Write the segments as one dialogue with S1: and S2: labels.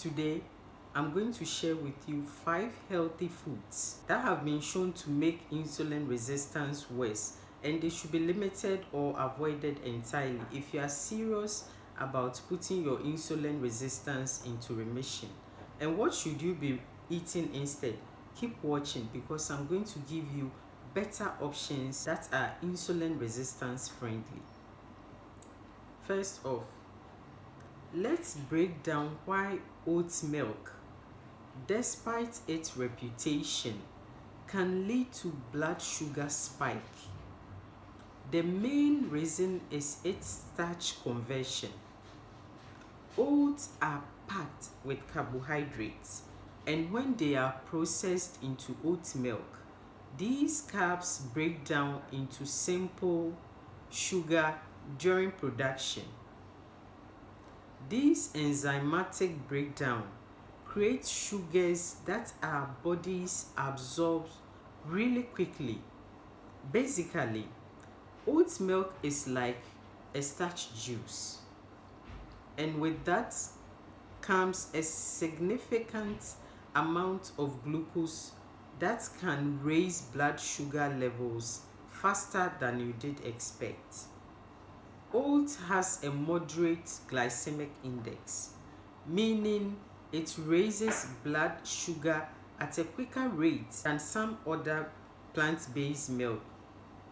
S1: Today, I'm going to share with you 5 healthy foods that have been shown to make insulin resistance worse, and they should be limited or avoided entirely if you are serious about putting your insulin resistance into remission. And what should you be eating instead? Keep watching because I'm going to give you better options that are insulin resistance friendly. First off, let's break down why oat milk, despite its reputation, can lead to blood sugar spike. The main reason is its starch conversion. Oats are packed with carbohydrates, and when they are processed into oat milk, these carbs break down into simple sugar during production. This enzymatic breakdown creates sugars that our bodies absorb really quickly. Basically, oat milk is like a starch juice, and with that comes a significant amount of glucose that can raise blood sugar levels faster than you did expect. Oat has a moderate glycemic index, meaning it raises blood sugar at a quicker rate than some other plant-based milk.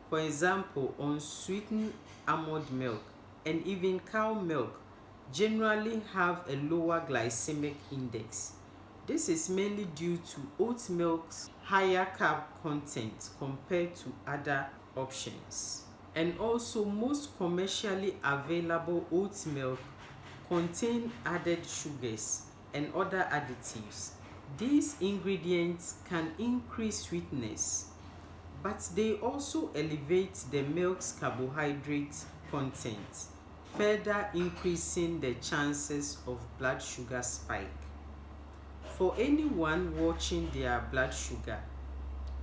S1: For example, unsweetened almond milk and even cow milk generally have a lower glycemic index. This is mainly due to oat milk's higher carb content compared to other options. And also, most commercially available oat milk contain added sugars and other additives. These ingredients can increase sweetness, but they also elevate the milk's carbohydrate content, further increasing the chances of blood sugar spike. For anyone watching their blood sugar,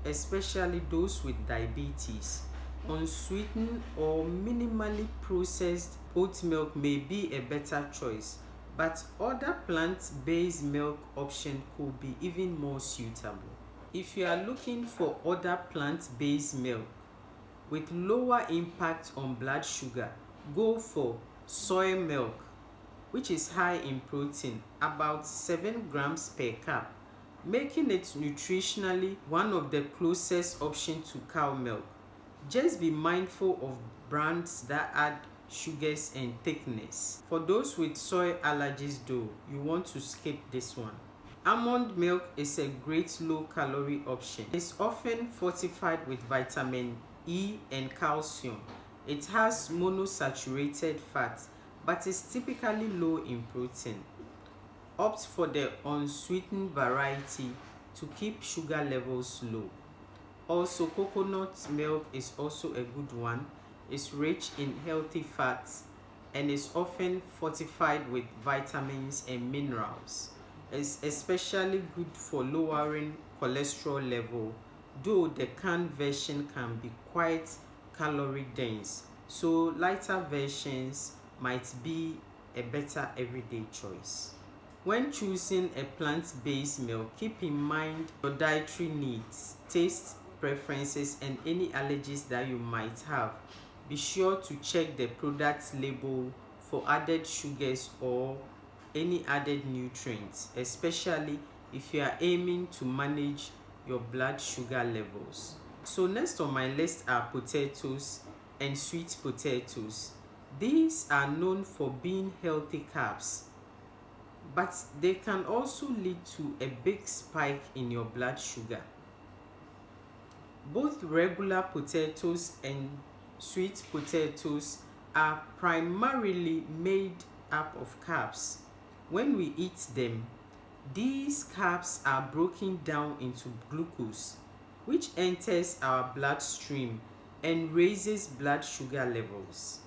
S1: especially those with diabetes, unsweetened or minimally processed oat milk may be a better choice, but other plant-based milk options could be even more suitable. If you are looking for other plant-based milk with lower impact on blood sugar, go for soy milk, which is high in protein, about 7 grams per cup, making it nutritionally one of the closest options to cow milk. Just be mindful of brands that add sugars and thickness. For those with soy allergies though, you want to skip this one. Almond milk is a great low-calorie option. It's often fortified with vitamin E and calcium. It has monosaturated fat, but is typically low in protein. Opt for the unsweetened variety to keep sugar levels low. Also, coconut milk is also a good one. It's rich in healthy fats and is often fortified with vitamins and minerals. It's especially good for lowering cholesterol level, though the canned version can be quite calorie dense, so lighter versions might be a better everyday choice. When choosing a plant-based milk, keep in mind your dietary needs, taste preferences, and any allergies that you might have. Be sure to check the product label for added sugars or any added nutrients, especially if you are aiming to manage your blood sugar levels. So next on my list are potatoes and sweet potatoes. These are known for being healthy carbs, but they can also lead to a big spike in your blood sugar. Both regular potatoes and sweet potatoes are primarily made up of carbs. When we eat them, these carbs are broken down into glucose, which enters our bloodstream and raises blood sugar levels.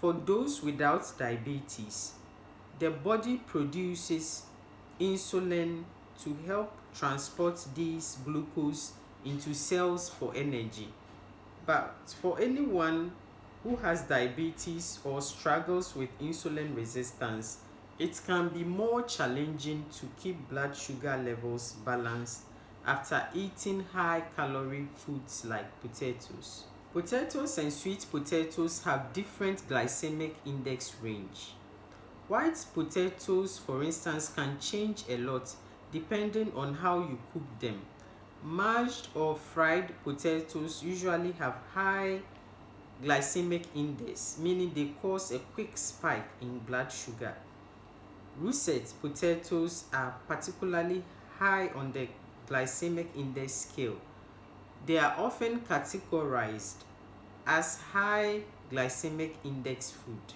S1: For those without diabetes, the body produces insulin to help transport these glucose into cells for energy. But for anyone who has diabetes or struggles with insulin resistance, It can be more challenging to keep blood sugar levels balanced after eating high-calorie foods like potatoes. Potatoes and sweet potatoes have different glycemic index range. White potatoes, for instance, can change a lot depending on how you cook them. Mashed or fried potatoes usually have high glycemic index, meaning they cause a quick spike in blood sugar. Russet potatoes are particularly high on the glycemic index scale. They are often categorized as high glycemic index food.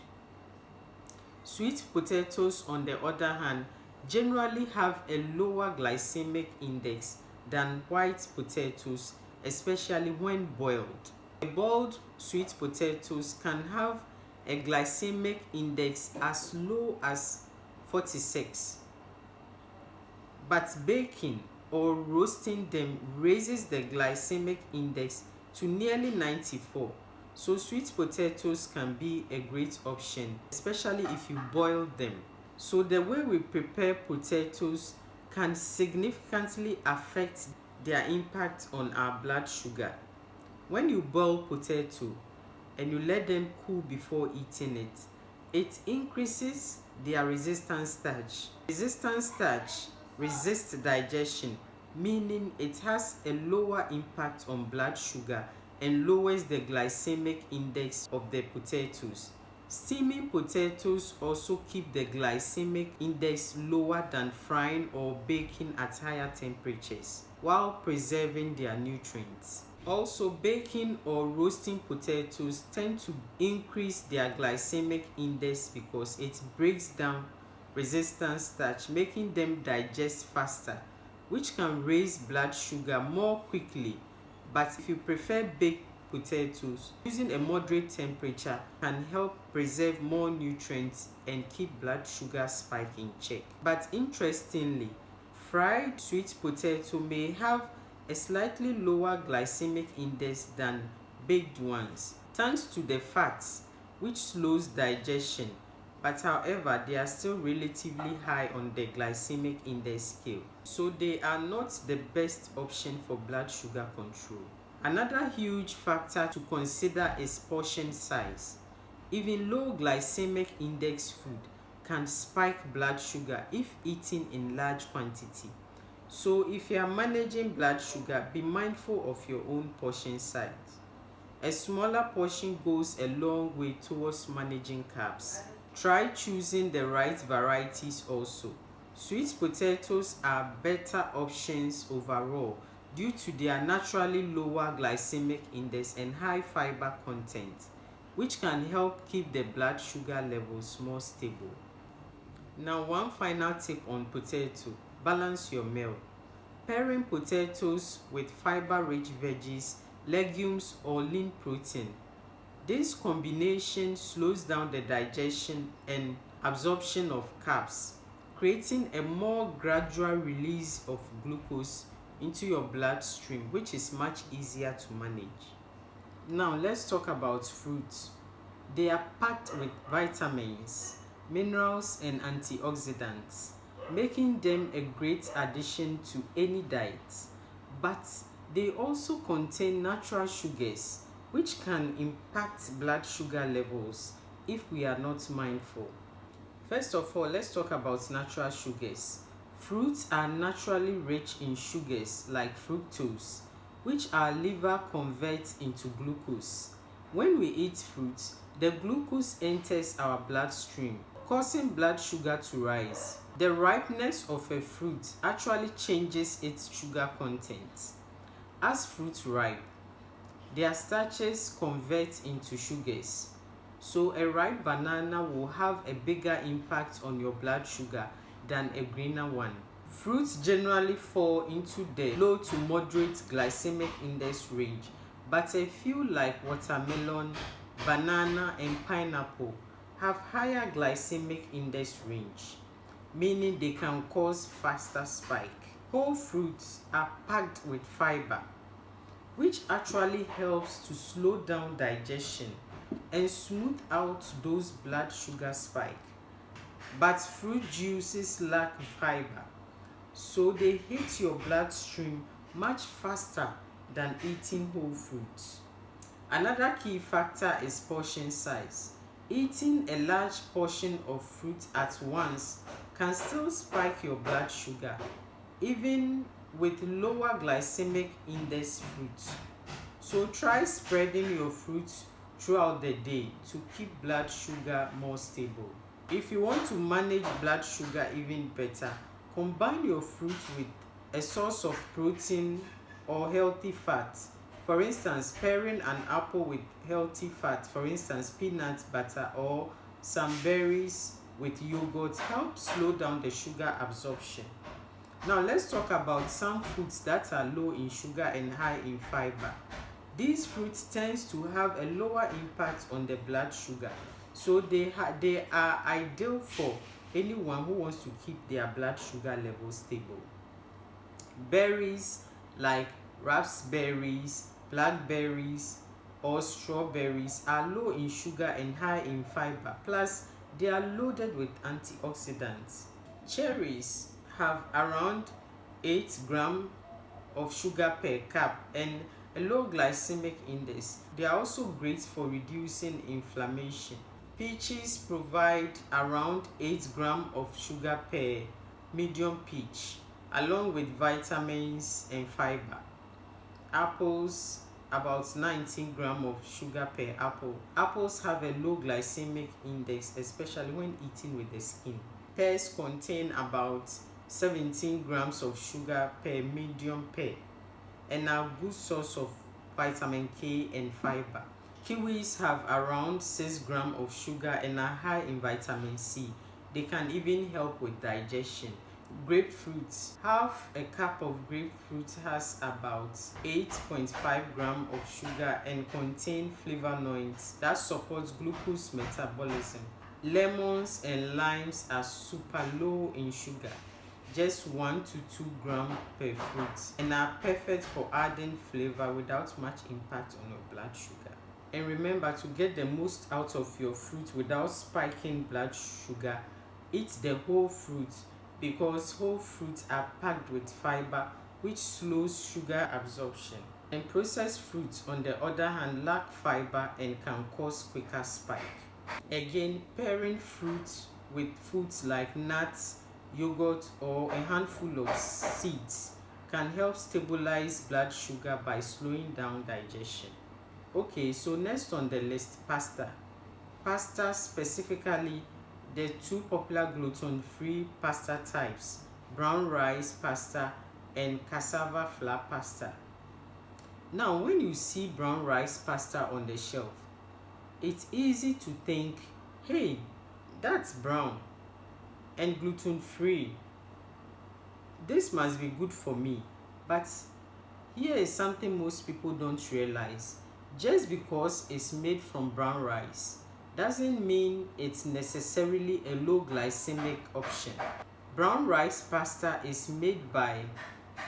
S1: Sweet potatoes, on the other hand, generally have a lower glycemic index than white potatoes, especially when boiled. Boiled sweet potatoes can have a glycemic index as low as 46, but baking or roasting them raises the glycemic index to nearly 94. So sweet potatoes can be a great option, especially if you boil them. So the way we prepare potatoes can significantly affect their impact on our blood sugar. When you boil potato and you let them cool before eating it, it increases their resistance starch. Resistant starch resists digestion, meaning it has a lower impact on blood sugar and lowers the glycemic index of the potatoes. Steaming potatoes also keep the glycemic index lower than frying or baking at higher temperatures, while preserving their nutrients. Also, baking or roasting potatoes tend to increase their glycemic index because it breaks down resistant starch, making them digest faster, which can raise blood sugar more quickly. But if you prefer baked potatoes, using a moderate temperature can help preserve more nutrients and keep blood sugar spike in check. But interestingly, fried sweet potato may have a slightly lower glycemic index than baked ones, thanks to the fats, which slows digestion. But however, they are still relatively high on the glycemic index scale, so they are not the best option for blood sugar control. Another huge factor to consider is portion size. Even low glycemic index food can spike blood sugar if eaten in large quantity. So if you are managing blood sugar, be mindful of your own portion size. A smaller portion goes a long way towards managing carbs. Try choosing the right varieties also. Sweet potatoes are better options overall due to their naturally lower glycemic index and high fiber content, which can help keep the blood sugar levels more stable. Now, one final tip on potato: balance your meal. Pairing potatoes with fiber-rich veggies, legumes, or lean protein. This combination slows down the digestion and absorption of carbs, creating a more gradual release of glucose into your bloodstream, which is much easier to manage. Now, let's talk about fruits. They are packed with vitamins, minerals, and antioxidants, making them a great addition to any diet. But they also contain natural sugars, which can impact blood sugar levels if we are not mindful. First of all, let's talk about natural sugars. Fruits are naturally rich in sugars like fructose, which our liver converts into glucose. When we eat fruits, the glucose enters our bloodstream, causing blood sugar to rise. The ripeness of a fruit actually changes its sugar content. As fruits ripe, their starches convert into sugars. So a ripe banana will have a bigger impact on your blood sugar than a greener one. Fruits generally fall into the low to moderate glycemic index range, but a few like watermelon, banana, and pineapple have higher glycemic index range, meaning they can cause faster spike. Whole fruits are packed with fiber, which actually helps to slow down digestion and smooth out those blood sugar spikes. but fruit juices lack fiber, so they hit your bloodstream much faster than eating whole fruits. Another key factor is portion size. Eating a large portion of fruit at once can still spike your blood sugar, even with lower glycemic index fruits. So try spreading your fruits throughout the day to keep blood sugar more stable. If you want to manage blood sugar even better, combine your fruit with a source of protein or healthy fat. For instance, pairing an apple with healthy fat, for instance, peanut butter or some berries with yogurt, helps slow down the sugar absorption. Now let's talk about some foods that are low in sugar and high in fiber. These fruits tend to have a lower impact on the blood sugar, so they are ideal for anyone who wants to keep their blood sugar level stable. Berries like raspberries, blackberries, or strawberries are low in sugar and high in fiber, plus they are loaded with antioxidants. Cherries have around 8 grams of sugar per cup and a low glycemic index. They are also great for reducing inflammation. Peaches provide around 8 grams of sugar per medium peach, along with vitamins and fiber. Apples, about 19 grams of sugar per apple. Apples have a low glycemic index, especially when eaten with the skin. Pears contain about 17 grams of sugar per medium pear and are a good source of vitamin K and fiber. Kiwis have around 6 grams of sugar and are high in vitamin C. They can even help with digestion. Grapefruits. Half a cup of grapefruit has about 8.5 grams of sugar and contain flavonoids that supports glucose metabolism. Lemons and limes are super low in sugar, just 1 to 2 grams per fruit, and are perfect for adding flavor without much impact on your blood sugar. And remember, to get the most out of your fruit without spiking blood sugar, eat the whole fruit, because whole fruits are packed with fiber, which slows sugar absorption. And processed fruits, on the other hand, lack fiber and can cause quicker spike. Again, pairing fruits with foods like nuts, yogurt, or a handful of seeds can help stabilize blood sugar by slowing down digestion. Okay, so next on the list, pasta. Pasta, specifically the two popular gluten-free pasta types, brown rice pasta and cassava flour pasta. Now, when you see brown rice pasta on the shelf, it's easy to think, hey, that's brown and gluten-free. This must be good for me. But here is something most people don't realize. Just because it's made from brown rice doesn't mean it's necessarily a low glycemic option. Brown rice pasta is made by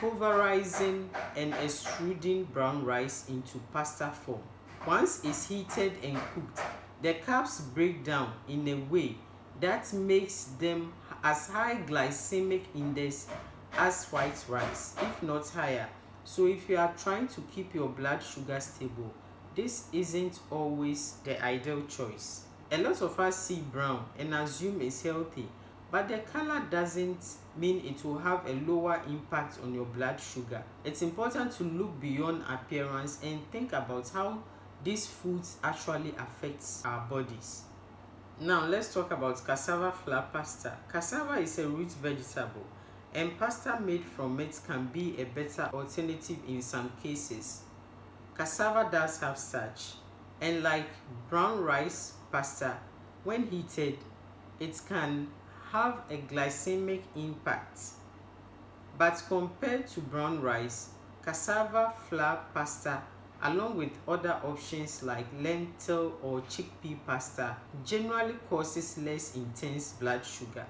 S1: pulverizing and extruding brown rice into pasta form. Once it's heated and cooked, the carbs break down in a way that makes them as high glycemic index as white rice, if not higher. So if you are trying to keep your blood sugar stable, this isn't always the ideal choice. A lot of us see brown and assume it's healthy, but the color doesn't mean it will have a lower impact on your blood sugar. It's important to look beyond appearance and think about how these foods actually affect our bodies. Now let's talk about cassava flour pasta. Cassava is a root vegetable, and pasta made from it can be a better alternative in some cases. Cassava does have starch, and like brown rice pasta, when heated, it can have a glycemic impact. But compared to brown rice, cassava flour pasta, along with other options like lentil or chickpea pasta, generally causes less intense blood sugar.